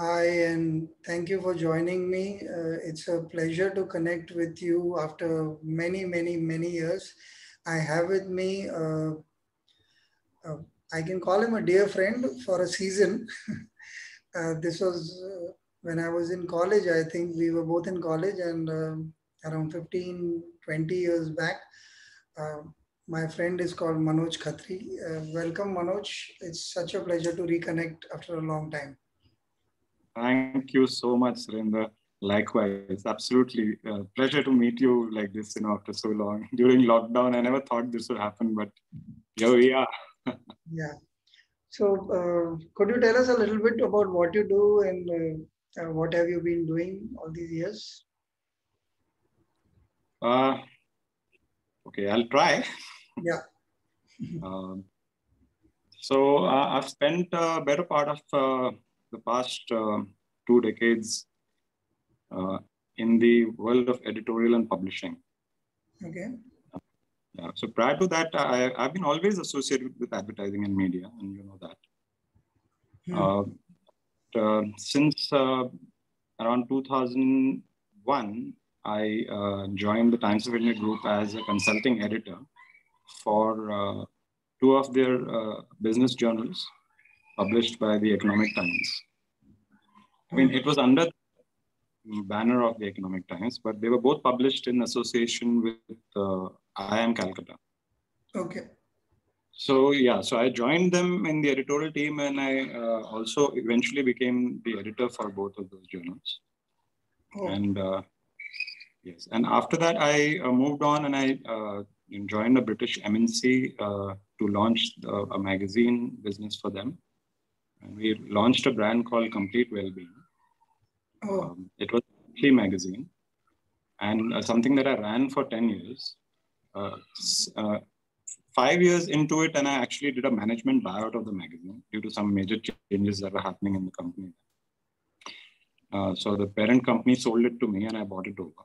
Hi, and thank you for joining me. It's a pleasure to connect with you after many, many, many years. I have with me, uh, I can call him a dear friend for a season. This was when I was in college. I think we were both in college, and around 15, 20 years back. Uh, my friend is called Manoj Khatri. Welcome, Manoj. It's such a pleasure to reconnect after a long time. Thank you so much, Surendra. Likewise, absolutely. Pleasure to meet you like this, after so long. During lockdown, I never thought this would happen, but here we are. Yeah. So, could you tell us a little bit about what you do and what have you been doing all these years? Uh, okay, I'll try. Yeah. Um I've spent a better part of the past 2 decades uh, in the world of editorial and publishing. Okay. Yeah. So prior to that, I've been always associated with advertising and media, and you know that. Hmm. Uh, since around 2001, I joined the Times of India Group as a consulting editor for two of their business journals published by the Economic Times. I mean, it was under the banner of the Economic Times, but they were both published in association with IIM Calcutta. Okay. So I joined them in the editorial team, and I also eventually became the editor for both of those journals. Oh. And yes, and after that, I moved on and I joined a British MNC to launch a magazine business for them. And we launched a brand called Complete Wellbeing. Oh. It was a monthly magazine and something that I ran for 10 years. Uh, s- uh, 5 years into it, and I actually did a management buyout of the magazine due to some major changes that were happening in the company. So the parent company sold it to me, and I bought it over.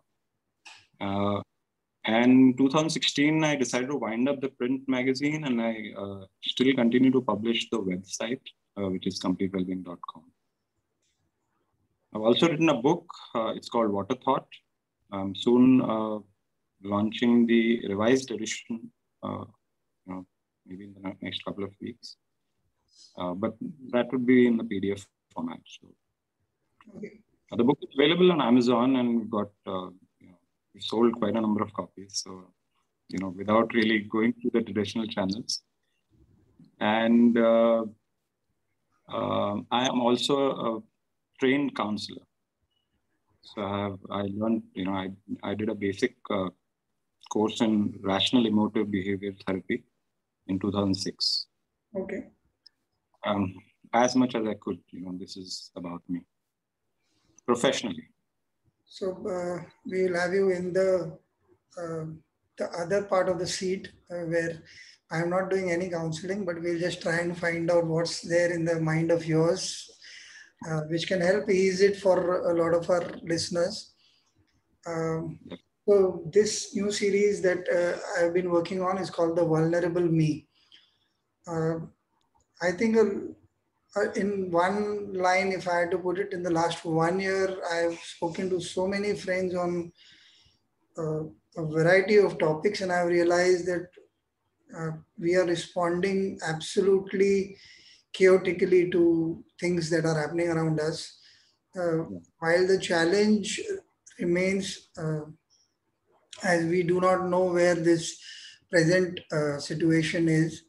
And 2016, I decided to wind up the print magazine, and I still continue to publish the website, which is completewellbeing.com. I've also written a book. It's called Water Thought. Soon launching the revised edition, maybe in the next couple of weeks. But that would be in the PDF format. So Okay. the book is available on Amazon, and we've got we've sold quite a number of copies. So without really going through the traditional channels. And I am also a trained counselor. So I learned, I did a basic course in rational emotive behavior therapy in 2006. Okay. Um, as much as I could, this is about me professionally. So, we will have you in uh, the other part of the seat where I'm not doing any counseling, but we'll just try and find out what's there in the mind of yours, which can help ease it for a lot of our listeners. Um, so this new series that I've been working on is called The Vulnerable Me. Uh, I think in one line, if I had to put it, in the last 1 year, I've spoken to so many friends on uh, a variety of topics, and I've realized that we are responding absolutely chaotically to things that are happening around us. Uh, while the challenge remains, as we do not know where this present situation is,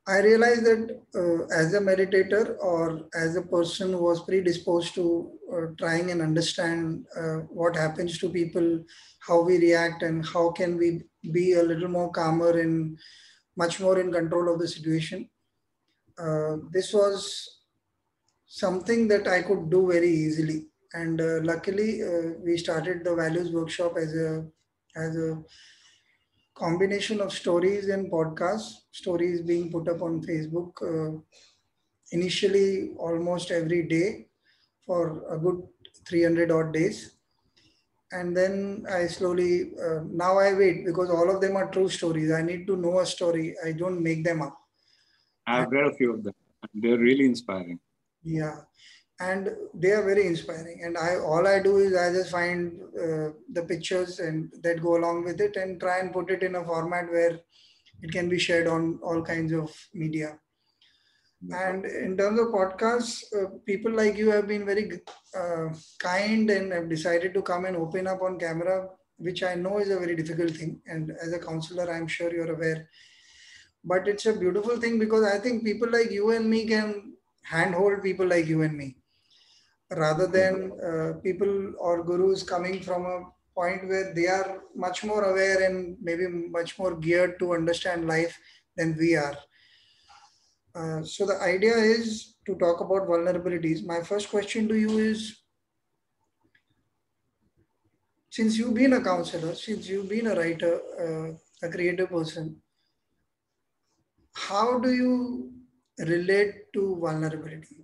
I realized that as a meditator or as a person who was predisposed to trying and understand what happens to people, how we react, and how can we be a little more calmer and much more in control of the situation. This was something that I could do very easily, and luckily we started the values workshop as a combination of stories and podcasts. Stories being put up on Facebook. Initially almost every day for a good 300 odd days. And then I slowly, now I wait because all of them are true stories. I need to know a story. I don't make them up. I've read a few of them. They're really inspiring. Yeah. and they are very inspiring. And all I do is I just find the pictures and that go along with it and try and put it in a format where it can be shared on all kinds of media. And in terms of podcasts, people like you have been very kind and have decided to come and open up on camera, which I know is a very difficult thing. And as a counselor, I'm sure you're aware. But it's a beautiful thing because I think people like you and me can handhold people like you and me rather than people or gurus coming from a point where they are much more aware and maybe much more geared to understand life than we are. So the idea is to talk about vulnerabilities. My first question to you is, since you've been a counselor, since you've been a writer, a creative person, how do you relate to vulnerability?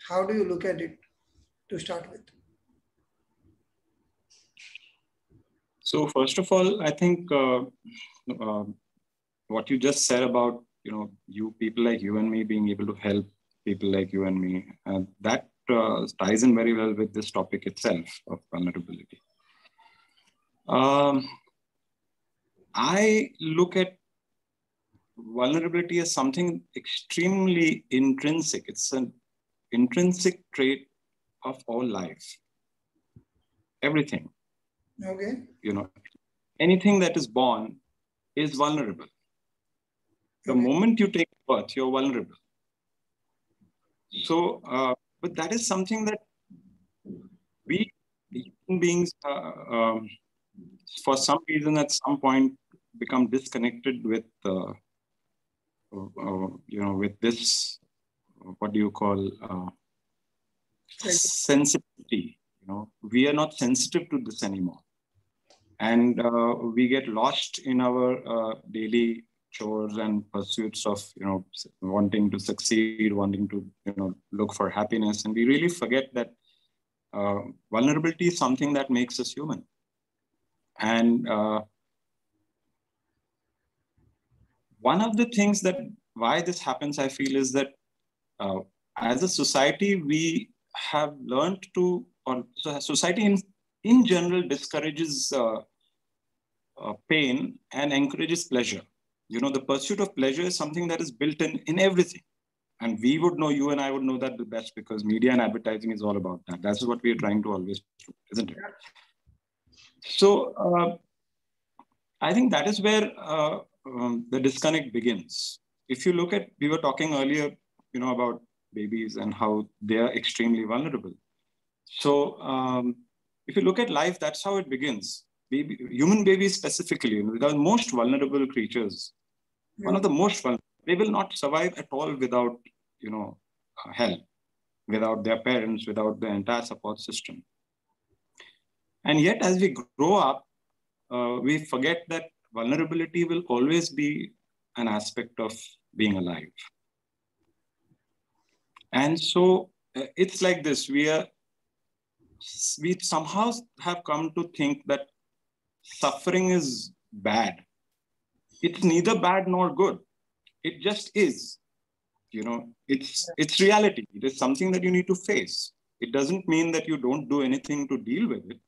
How do you look at it to start with? So first of all, I think what you just said about you people like you and me being able to help people like you and me, that ties in very well with this topic itself of vulnerability. I look at vulnerability as something extremely intrinsic. It's an intrinsic trait of all life. Everything. Okay. Anything that is born is vulnerable. The moment you take birth, you're vulnerable. So, but that is something that we human beings, for some reason, at some point, become disconnected with, with this, what do you call, sensitivity. We are not sensitive to this anymore. And we get lost in our daily chores and pursuits of, wanting to succeed, wanting to, look for happiness. And we really forget that vulnerability is something that makes us human. And one of the things that why this happens, I feel, is that as a society, we have learned to, or society in general discourages pain and encourages pleasure. The pursuit of pleasure is something that is built in everything. And we would know, you and I would know that the best, because media and advertising is all about that. That's what we are trying to always do, isn't it? So I think that is where the disconnect begins. If you look at, we were talking earlier, about babies and how they are extremely vulnerable. So if you look at life, that's how it begins. Human babies specifically, the most vulnerable creatures, one of the most vulnerable, they will not survive at all without, help, without their parents, without the entire support system. And yet, as we grow up, we forget that vulnerability will always be an aspect of being alive. And so it's like this, we somehow have come to think that suffering is bad. It's neither bad nor good. It just is. It's reality. It is something that you need to face. It doesn't mean that you don't do anything to deal with it.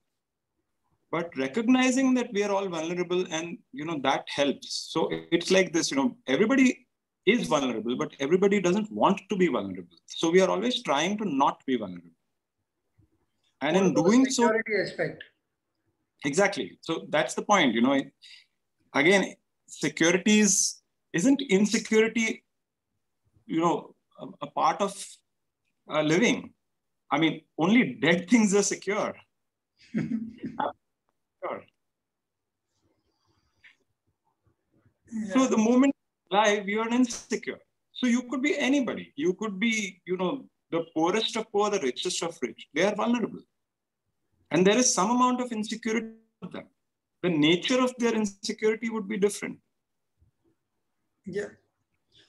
But recognizing that we are all vulnerable, and that helps. So it's like this, everybody is vulnerable, but everybody doesn't want to be vulnerable. So we are always trying to not be vulnerable. And in doing so, security aspect. Exactly. So that's the point. Again, security isn't insecurity, a part of living. I mean, only dead things are secure. Sure. Yeah. So the moment you're alive, you're insecure. So you could be anybody. You could be, the poorest of poor, the richest of rich. They are vulnerable. And there is some amount of insecurity of them. The nature of their insecurity would be different. Yeah.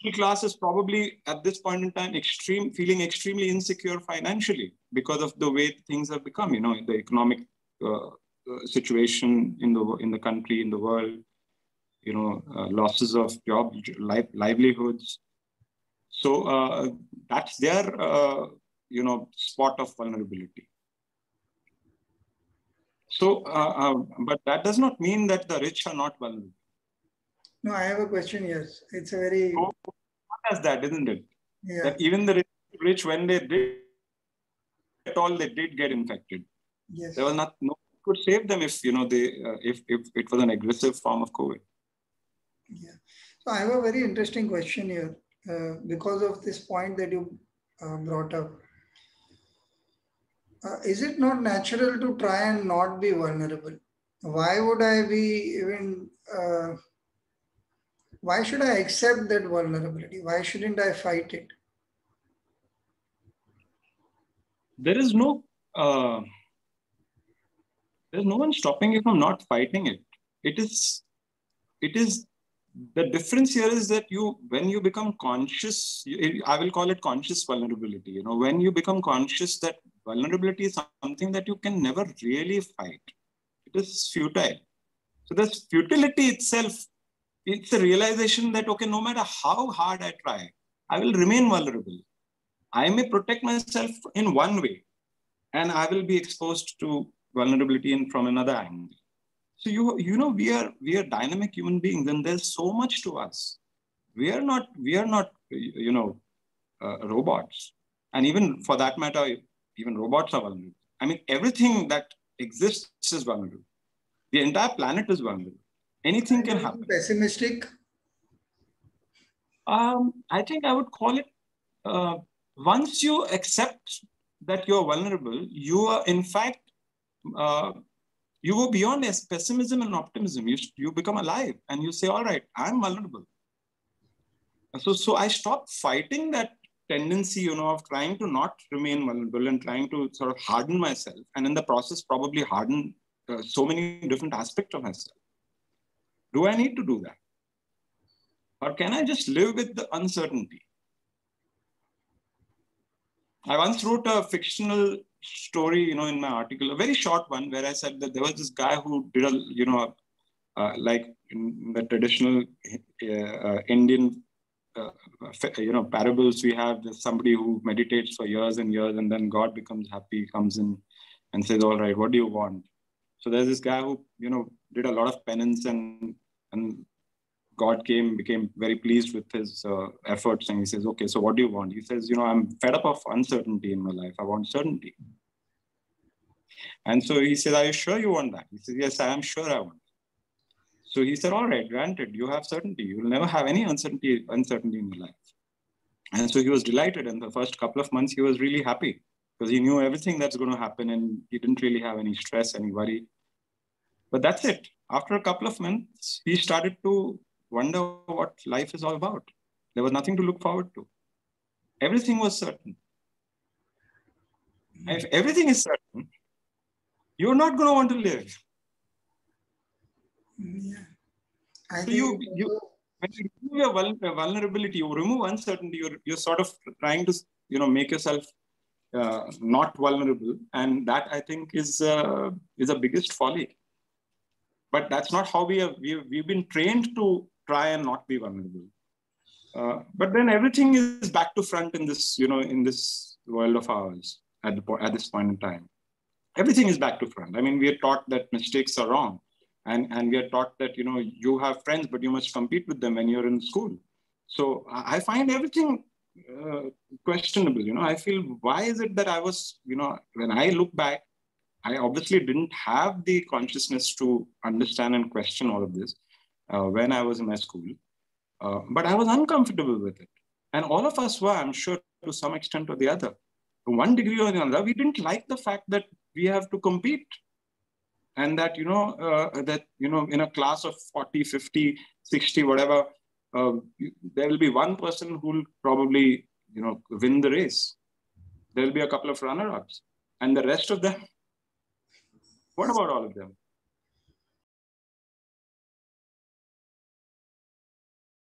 Middle class is probably at this point in time feeling extremely insecure financially because of the way things have become. The economic situation in the country, in the world. Losses of jobs, livelihoods. So that's their spot of vulnerability. So, but that does not mean that the rich are not vulnerable. No, I have a question. Yes, it's a very. So, as that, isn't it? Yeah. That even the rich, when they did at all, they did get infected. Yes. There was no one could save them if if it was an aggressive form of COVID. Yeah. So I have a very interesting question here because of this point that you brought up. Is it not natural to try and not be vulnerable? Why would I be even? Why should I accept that vulnerability? Why shouldn't I fight it? There is no there's no one stopping you from not fighting it. It is the difference here is that when you become conscious, I will call it conscious vulnerability. When you become conscious that vulnerability is something that you can never really fight. It is futile. So this futility itself, it's a realization that, okay, no matter how hard I try, I will remain vulnerable. I may protect myself in one way, and I will be exposed to vulnerability from another angle. So we are dynamic human beings, and there's so much to us. We are not robots, and even for that matter, even robots are vulnerable. I mean, everything that exists is vulnerable. The entire planet is vulnerable. Anything can happen. Pessimistic? I think I would call it, once you accept that you're vulnerable, you are in fact, you go beyond pessimism and optimism. You become alive and you say, all right, I'm vulnerable. So I stopped fighting that tendency, of trying to not remain vulnerable and trying to sort of harden myself. And in the process, probably harden so many different aspects of myself. Do I need to do that? Or can I just live with the uncertainty? I once wrote a fictional story, in my article, a very short one, where I said that there was this guy who did like in the traditional Indian, parables we have. There's somebody who meditates for years and years, and then God becomes happy, comes in and says, all right, what do you want? So there's this guy who, did a lot of penance, and God became very pleased with his efforts, and he says, okay, so what do you want? He says, I'm fed up of uncertainty in my life. I want certainty. And so he said, are you sure you want that? He says, yes, I am sure I want that. So he said, all right, granted, you have certainty. You will never have any uncertainty in your life. And so he was delighted. And the first couple of months, he was really happy because he knew everything that's going to happen, and he didn't really have any stress, any worry. But that's it. After a couple of months, he started to wonder what life is all about. There was nothing to look forward to. Everything was certain. And if everything is certain, you're not going to want to live. Yeah. When you remove your vulnerability, you remove uncertainty, you're sort of trying to, make yourself not vulnerable. And that, I think, is the biggest folly. But that's not how we've been trained to try and not be vulnerable. But then everything is back to front in this, in this world of ours at this point in time. Everything is back to front. I mean, we are taught that mistakes are wrong. And we are taught that, you have friends, but you must compete with them when you're in school. So I find everything questionable. I feel, why is it that I was, when I look back, I obviously didn't have the consciousness to understand and question all of this when I was in my school. But I was uncomfortable with it. And all of us were, I'm sure, to some extent or the other. To one degree or another, we didn't like the fact that we have to compete. And that, in a class of 40, 50, 60, whatever, there will be one person who will probably, win the race. There will be a couple of runner-ups. And the rest of them, what about all of them?